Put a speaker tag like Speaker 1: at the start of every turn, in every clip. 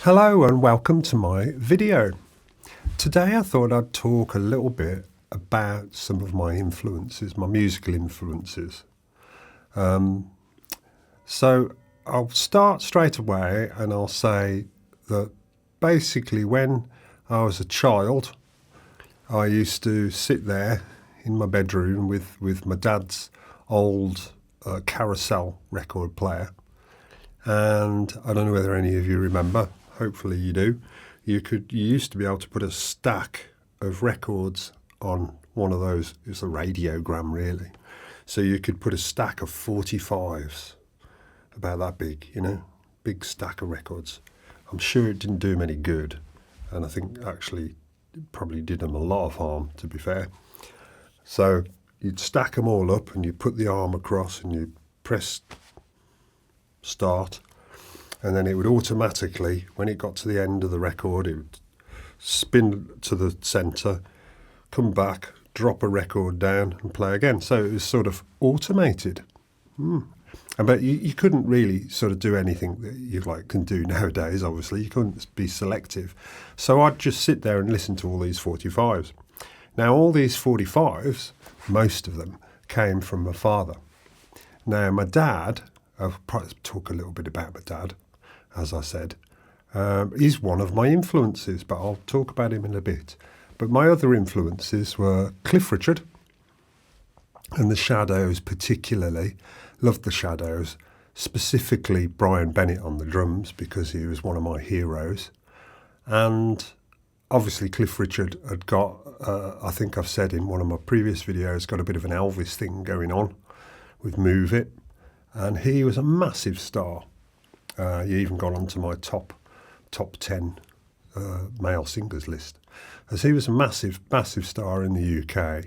Speaker 1: Hello and welcome to my video. Today I thought I'd talk a little bit about some of my influences, my musical influences. So I'll start straight away and I'll say that basically when I was a child I used to sit there in my bedroom with my dad's old carousel record player, and I don't know whether any of you remember, hopefully you do. You used to be able to put a stack of records on one of those. It's a radiogram really. So you could put a stack of 45s, about that big, big stack of records. I'm sure it didn't do them any good, and I think actually it probably did them a lot of harm, to be fair. So you'd stack them all up and you put the arm across and you press start, and then it would automatically, when it got to the end of the record, it would spin to the centre, come back, drop a record down and play again. So it was sort of automated. But you couldn't really sort of do anything that you can do nowadays, obviously. You couldn't be selective. So I'd just sit there and listen to all these 45s. Now all these 45s, most of them, came from my father. Now my dad, I'll probably talk a little bit about my dad, as I said. He's one of my influences, but I'll talk about him in a bit. But my other influences were Cliff Richard and the Shadows particularly. Loved the Shadows, specifically Brian Bennett on the drums because he was one of my heroes. And obviously Cliff Richard had got, I think I've said in one of my previous videos, got a bit of an Elvis thing going on with Move It. And he was a massive star. He even got onto my top 10 male singers list, as he was a massive star in the UK.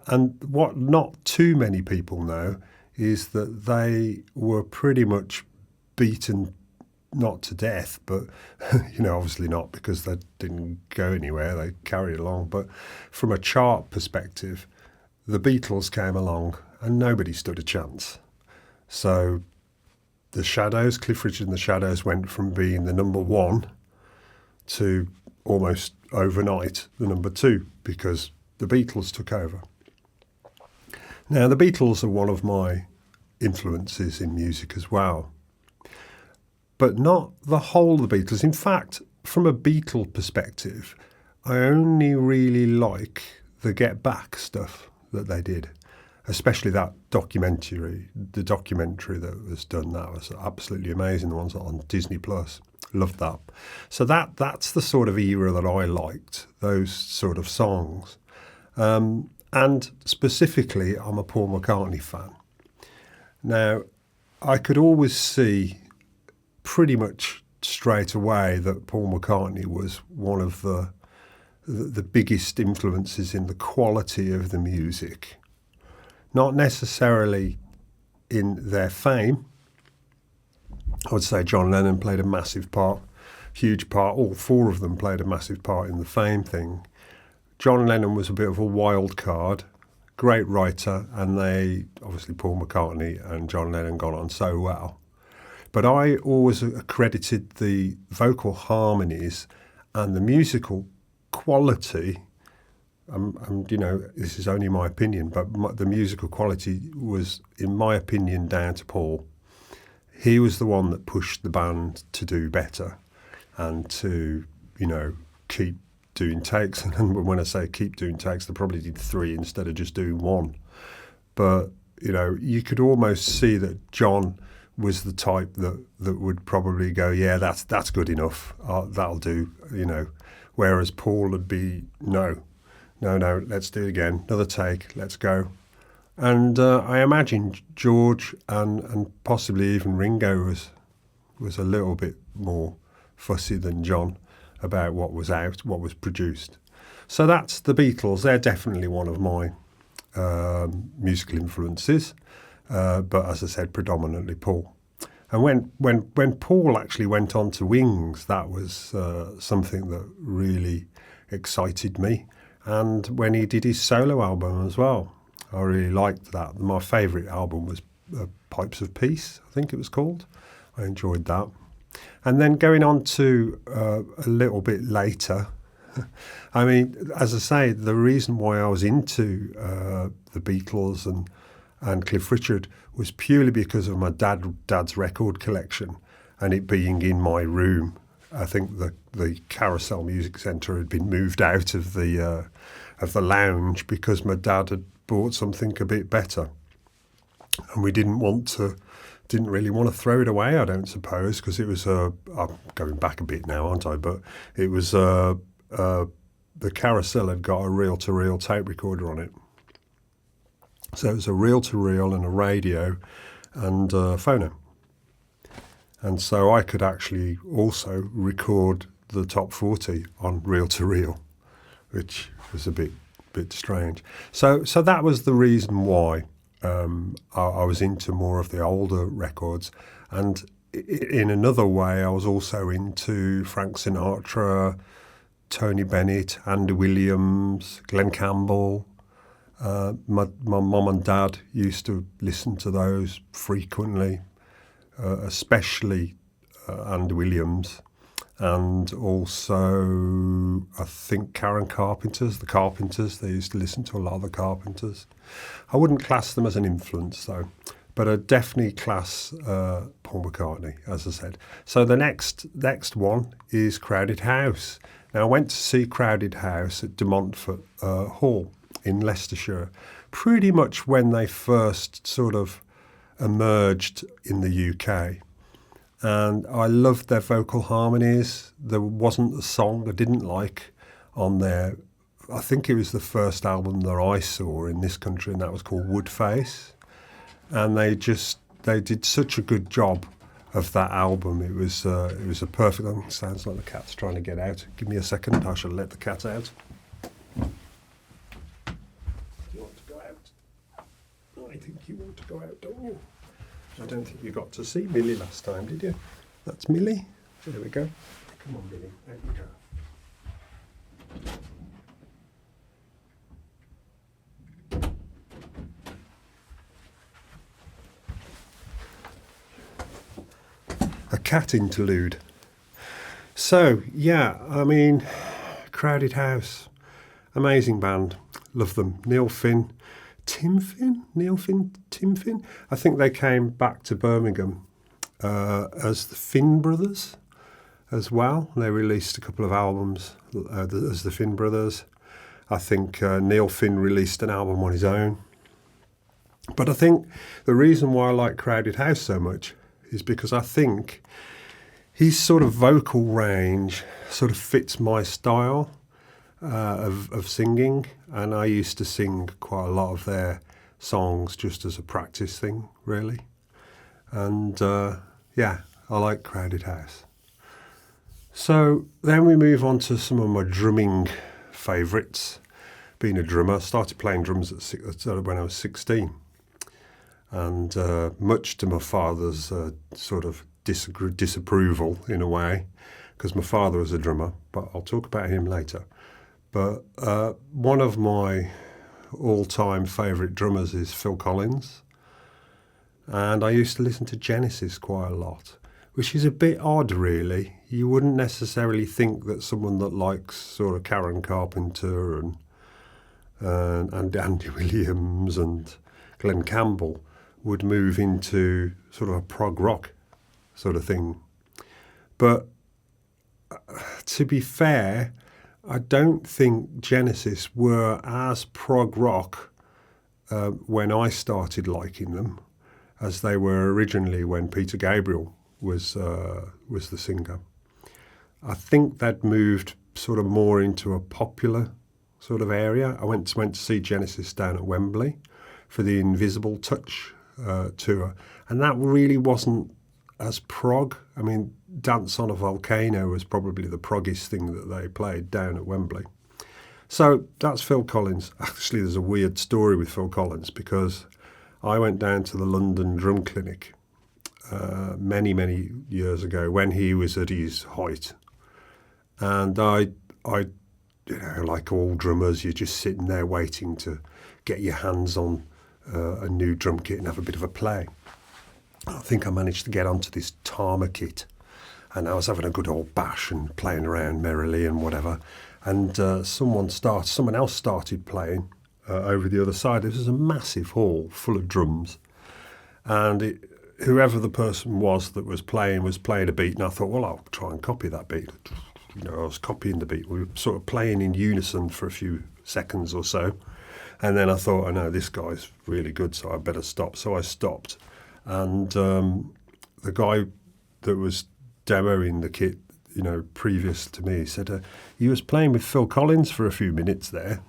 Speaker 1: And what not too many people know is that they were pretty much beaten, not to death, but obviously not, because they didn't go anywhere, they carried along. But from a chart perspective, the Beatles came along and nobody stood a chance. So the Shadows, Cliff Richard and the Shadows, went from being the number one to almost overnight the number two, because the Beatles took over. Now the Beatles are one of my influences in music as well, but not the whole of the Beatles. In fact, from a Beatle perspective, I only really like the Get Back stuff that they did, especially that documentary, the documentary that was done. That was absolutely amazing, the ones on Disney Plus. Loved that. So that's the sort of era that I liked, those sort of songs. And specifically, I'm a Paul McCartney fan. Now, I could always see pretty much straight away that Paul McCartney was one of the biggest influences in the quality of the music. Not necessarily in their fame. I would say John Lennon played a massive part, huge part. All four of them played a massive part in the fame thing. John Lennon was a bit of a wild card, great writer, and obviously Paul McCartney and John Lennon got on so well. But I always accredited the vocal harmonies and the musical quality. This is only my opinion, but the musical quality was, in my opinion, down to Paul. He was the one that pushed the band to do better and to, keep doing takes. And when I say keep doing takes, they probably did 3 instead of just doing 1. But, you could almost see that John was the type that would probably go, yeah, that's good enough. That'll do, Whereas Paul would be, no, let's do it again. Another take, let's go. And I imagine George and possibly even Ringo was a little bit more fussy than John about what was out, what was produced. So that's the Beatles. They're definitely one of my musical influences, but as I said, predominantly Paul. And when Paul actually went on to Wings, that was something that really excited me. And when he did his solo album as well, I really liked that. My favourite album was Pipes of Peace, I think it was called. I enjoyed that. And then going on to a little bit later, I mean, as I say, the reason why I was into the Beatles and Cliff Richard was purely because of my dad's record collection and it being in my room. I think the Carousel Music Centre had been moved out of the lounge because my dad had bought something a bit better, and we didn't really want to throw it away, I don't suppose, because it was I'm going back a bit now, aren't I? But it was the Carousel had got a reel-to-reel tape recorder on it. So it was a reel-to-reel and a radio and a phono. And so I could actually also record the top 40 on reel-to-reel, which was a bit strange. So that was the reason why I was into more of the older records. And in another way, I was also into Frank Sinatra, Tony Bennett, Andy Williams, Glenn Campbell. My mum and dad used to listen to those frequently, especially Andy Williams, and also I think the Carpenters. They used to listen to a lot of the Carpenters. I wouldn't class them as an influence though, but I definitely class Paul McCartney, as I said. So the next one is Crowded House. Now I went to see Crowded House at De Montfort Hall in Leicestershire, pretty much when they first sort of emerged in the UK. And I loved their vocal harmonies. There wasn't a song I didn't like on there. I think it was the first album that I saw in this country, and that was called Woodface. And they did such a good job of that album. It was a perfect. Oh, it sounds like the cat's trying to get out. Give me a second. I shall let the cat out. You want to go out? I think you want to go out, don't you? I don't think you got to see Millie last time, did you? That's Millie. There we go. Come on, Millie. There you go. A cat interlude. So, yeah, I mean, Crowded House. Amazing band. Love them. Neil Finn. Tim Finn? I think they came back to Birmingham as the Finn Brothers as well. They released a couple of albums as the Finn Brothers. I think Neil Finn released an album on his own. But I think the reason why I like Crowded House so much is because I think his sort of vocal range sort of fits my style of singing, and I used to sing quite a lot of their songs just as a practice thing, really. And yeah, I like Crowded House. So then we move on to some of my drumming favourites. Being a drummer, I started playing drums when I was 16, and much to my father's sort of disapproval in a way, because my father was a drummer, but I'll talk about him later. But one of my all-time favourite drummers is Phil Collins. And I used to listen to Genesis quite a lot, which is a bit odd, really. You wouldn't necessarily think that someone that likes sort of Karen Carpenter and Andy Williams and Glenn Campbell would move into sort of a prog rock sort of thing. But to be fair, I don't think Genesis were as prog rock when I started liking them as they were originally when Peter Gabriel was the singer. I think they'd moved sort of more into a popular sort of area. I went to see Genesis down at Wembley for the Invisible Touch tour, and that really wasn't as prog. I mean, Dance on a Volcano was probably the proggiest thing that they played down at Wembley. So that's Phil Collins. Actually, there's a weird story with Phil Collins, because I went down to the London Drum Clinic many years ago when he was at his height, and I like all drummers, you're just sitting there waiting to get your hands on a new drum kit and have a bit of a play. I think I managed to get onto this Tama kit, and I was having a good old bash and playing around merrily and whatever. And someone else started playing over the other side. This was a massive hall full of drums, and whoever the person was that was playing a beat, and I thought, well, I'll try and copy that beat. You know, I was copying the beat. We were sort of playing in unison for a few seconds or so, and then I thought, I know this guy's really good, so I better stop. So I stopped, and the guy that was demoing the kit, you know, previous to me, said he was playing with Phil Collins for a few minutes there.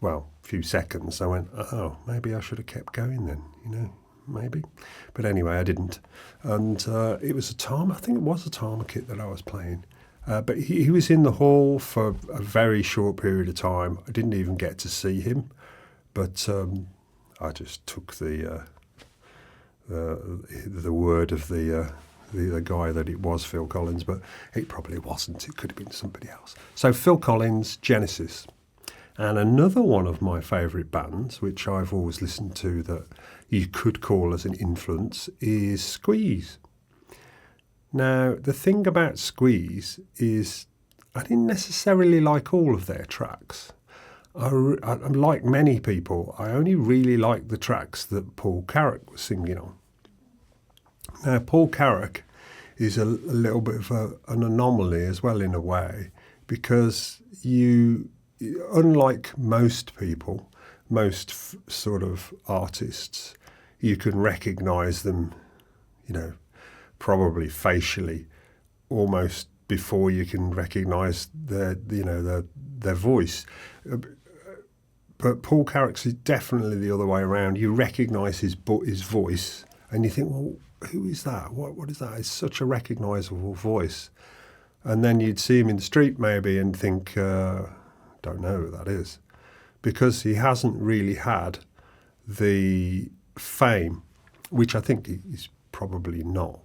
Speaker 1: Well, a few seconds. I went, oh, maybe I should have kept going then, you know, maybe. But anyway, I didn't. And it was I think it was a Tama kit that I was playing. But he was in the hall for a very short period of time. I didn't even get to see him. But I just took the word of the guy that it was Phil Collins, but it probably wasn't. It could have been somebody else. So Phil Collins, Genesis. And another one of my favourite bands, which I've always listened to that you could call as an influence, is Squeeze. Now, the thing about Squeeze is I didn't necessarily like all of their tracks. I'm like many people, I only really like the tracks that Paul Carrack was singing on. Now, Paul Carrack is a little bit of an anomaly as well in a way, because unlike most people, most sort of artists, you can recognise them, you know, probably facially, almost before you can recognise their voice. But Paul Carrack's is definitely the other way around. You recognise his voice, and you think, well, who is that? What is that? It's such a recognisable voice. And then you'd see him in the street maybe and think, don't know who that is, because he hasn't really had the fame, which I think he's probably not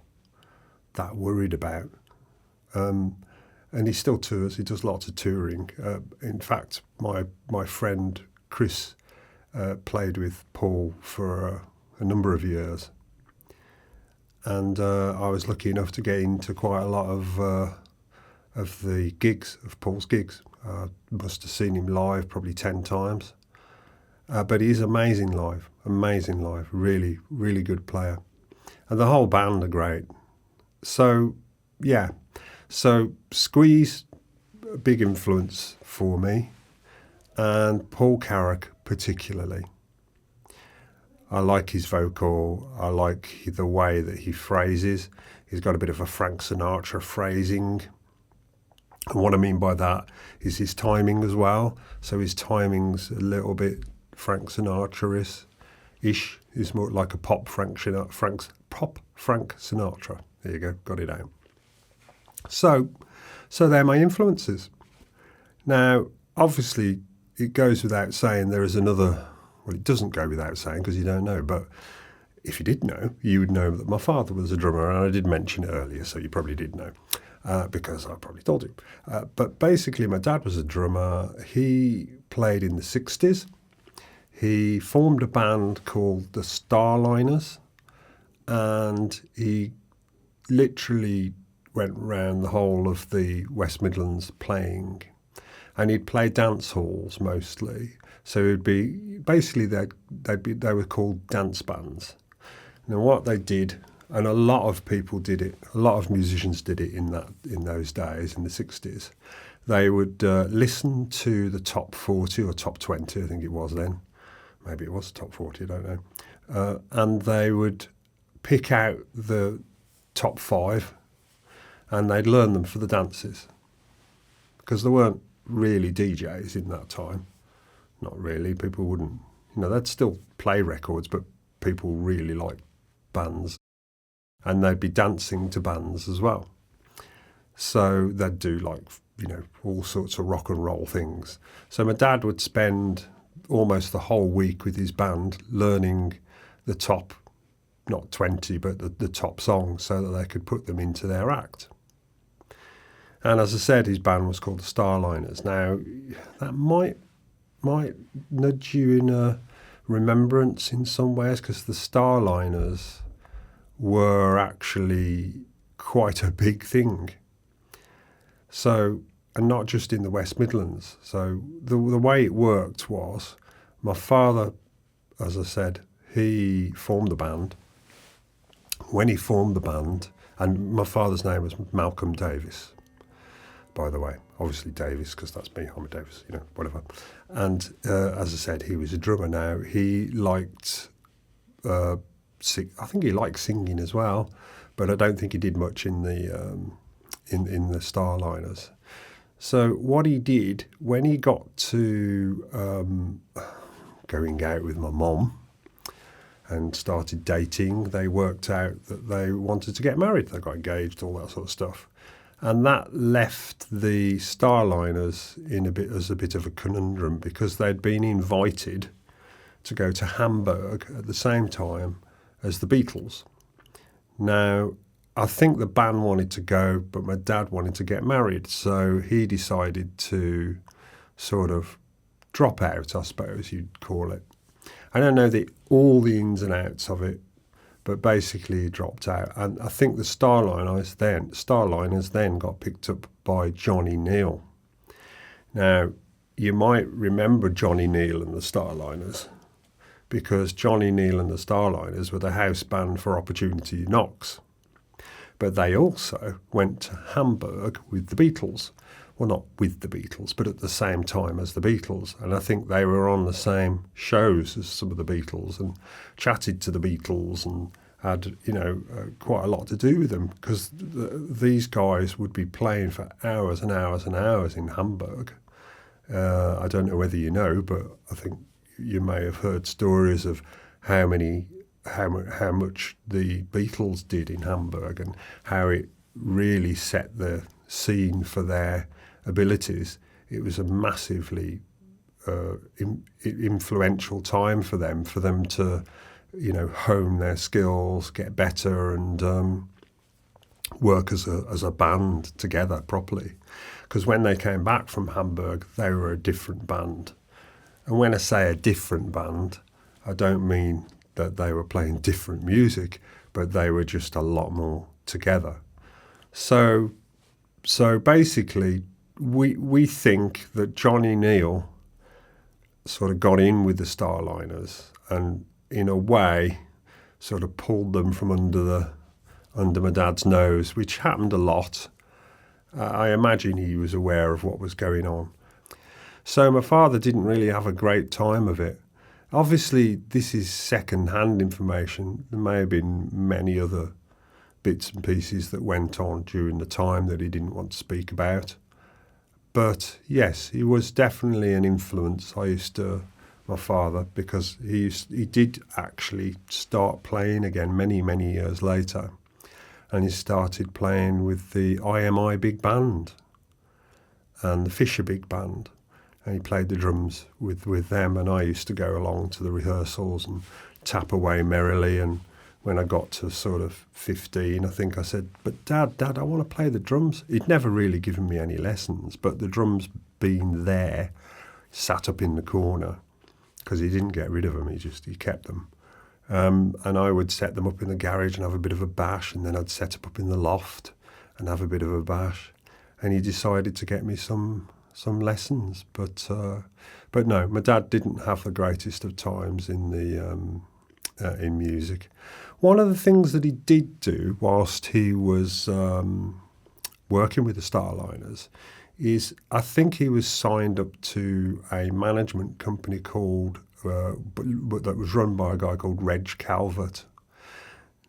Speaker 1: that worried about. And he still tours. He does lots of touring. In fact, my friend Chris played with Paul for a number of years, and I was lucky enough to get into quite a lot of the gigs, of Paul's gigs. I must have seen him live probably 10 times. But he's amazing live, really, really good player. And the whole band are great. So, yeah. So Squeeze, a big influence for me, and Paul Carrack particularly. I like his vocal. I like the way that he phrases. He's got a bit of a Frank Sinatra phrasing. And what I mean by that is his timing as well. So his timing's a little bit Frank Sinatra-ish. He's more like a pop Frank Sinatra. There you go, got it out. So they're my influences. Now, obviously, it goes without saying there is another. Well, it doesn't go without saying because you don't know, but if you did know, you would know that my father was a drummer, and I did mention it earlier, so you probably did know, because I probably told you. But basically, my dad was a drummer. He played in the 60s. He formed a band called the Starliners, and he literally went round the whole of the West Midlands playing, and he'd play dance halls mostly. So it'd be basically they were called dance bands. Now what they did, and a lot of people did it, a lot of musicians did it in those days in the 60s. They would listen to the top 40 or top 20, I think it was then. Maybe it was top 40, I don't know. And they would pick out the top 5, and they'd learn them for the dances, because there weren't really DJs in that time. Not really. People wouldn't, they'd still play records, but people really liked bands, and they'd be dancing to bands as well. So they'd do all sorts of rock and roll things. So my dad would spend almost the whole week with his band learning the top, not 20, but the top songs, so that they could put them into their act. And as I said, his band was called the Starliners. Now, that might nudge you in a remembrance in some ways, because the Starliners were actually quite a big thing. So, and not just in the West Midlands. So the way it worked was, my father, as I said, he formed the band. When he formed the band, and my father's name was Malcolm Davies, by the way, obviously Davies, because that's me, I'm a Davies, you know, whatever. And as I said, he was a drummer now. He liked, I think he liked singing as well, but I don't think he did much in the Starliners. So what he did, when he got to going out with my mum and started dating, they worked out that they wanted to get married. They got engaged, all that sort of stuff. And that left the Starliners as a bit of a conundrum, because they'd been invited to go to Hamburg at the same time as the Beatles. Now, I think the band wanted to go, but my dad wanted to get married, so he decided to sort of drop out, I suppose you'd call it. I don't know all the ins and outs of it, but basically he dropped out. And I think the Starliners then got picked up by Johnny Neal. Now, you might remember Johnny Neal and the Starliners, because Johnny Neal and the Starliners were the house band for Opportunity Knocks. But they also went to Hamburg with the Beatles. Well, not with the Beatles, but at the same time as the Beatles. And I think they were on the same shows as some of the Beatles and chatted to the Beatles and had, quite a lot to do with them, because these guys would be playing for hours and hours and hours in Hamburg. I don't know whether you know, but I think you may have heard stories of how much the Beatles did in Hamburg and how it really set the scene for their abilities. It was a massively influential time for them to, hone their skills, get better, and work as a band together properly. Because when they came back from Hamburg, they were a different band. And when I say a different band, I don't mean that they were playing different music, but they were just a lot more together. So basically, we think that Johnny Neal sort of got in with the Starliners and, in a way, sort of pulled them from under my dad's nose, which happened a lot. I imagine he was aware of what was going on. So my father didn't really have a great time of it. Obviously, this is second-hand information. There may have been many other bits and pieces that went on during the time that he didn't want to speak about. But yes, he was definitely an influence, my father, because he did actually start playing again many, many years later. And he started playing with the IMI Big Band and the Fisher Big Band. And he played the drums with them, and I used to go along to the rehearsals and tap away merrily. And when I got to sort of 15, I think I said, "But Dad, I want to play the drums." He'd never really given me any lessons, but the drums being there, sat up in the corner, because he didn't get rid of them, he kept them. And I would set them up in the garage and have a bit of a bash, and then I'd set up in the loft and have a bit of a bash. And he decided to get me some lessons, but no, my dad didn't have the greatest of times in music. One of the things that he did do whilst he was working with the Starliners is, I think he was signed up to a management company called that was run by a guy called Reg Calvert.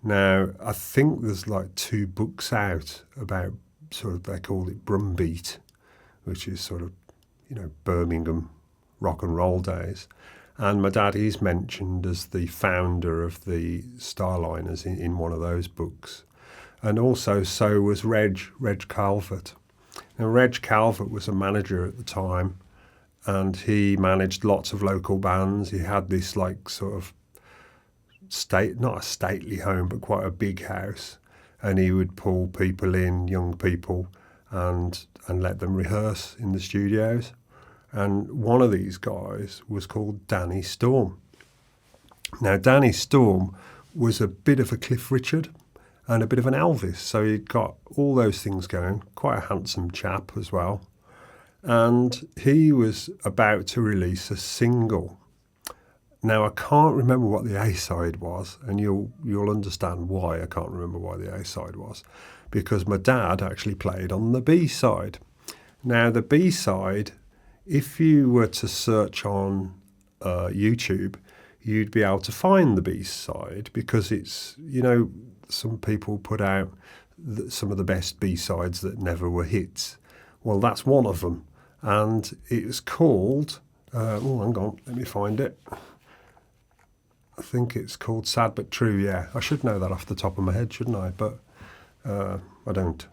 Speaker 1: Now, I think there's like 2 books out about sort of, they called it Brumbeat, which is sort of, Birmingham rock and roll days. And my dad is mentioned as the founder of the Starliners in one of those books. And also, so was Reg Calvert. Now, Reg Calvert was a manager at the time, and he managed lots of local bands. He had this like sort of not a stately home, but quite a big house. And he would pull people in, young people, and let them rehearse in the studios. And one of these guys was called Danny Storm. Now, Danny Storm was a bit of a Cliff Richard, and a bit of an Elvis. So he'd got all those things going, quite a handsome chap as well. And he was about to release a single. Now, I can't remember what the A-side was, and you'll understand why I can't remember why the A-side was, because my dad actually played on the B-side. Now, the B-side, if you were to search on YouTube, you'd be able to find the B-side, because it's, you know, some people put out some of the best B-sides that never were hits. Well, that's one of them. And it was called, oh, hang on, let me find it. I think it's called Sad But True, yeah. I should know that off the top of my head, shouldn't I? But I don't.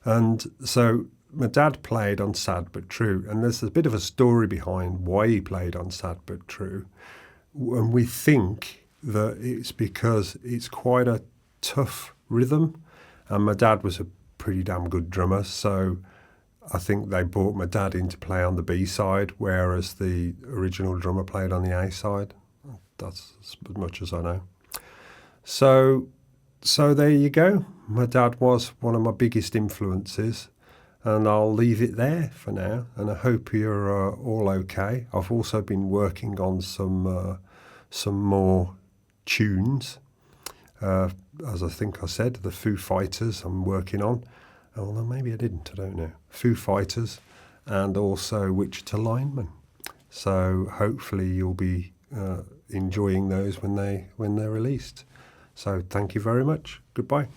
Speaker 1: And so my dad played on Sad But True, and there's a bit of a story behind why he played on Sad But True. And we think that it's because it's quite a tough rhythm, and my dad was a pretty damn good drummer, so I think they brought my dad in to play on the B side, whereas the original drummer played on the A side. That's as much as I know. So there you go. My dad was one of my biggest influences, and I'll leave it there for now. And I hope you're all okay. I've also been working on some more tunes. As I think I said, the Foo Fighters I'm working on. Although maybe I didn't, I don't know. Foo Fighters and also Wichita Lineman. So hopefully you'll be enjoying those when they're released. So thank you very much. Goodbye.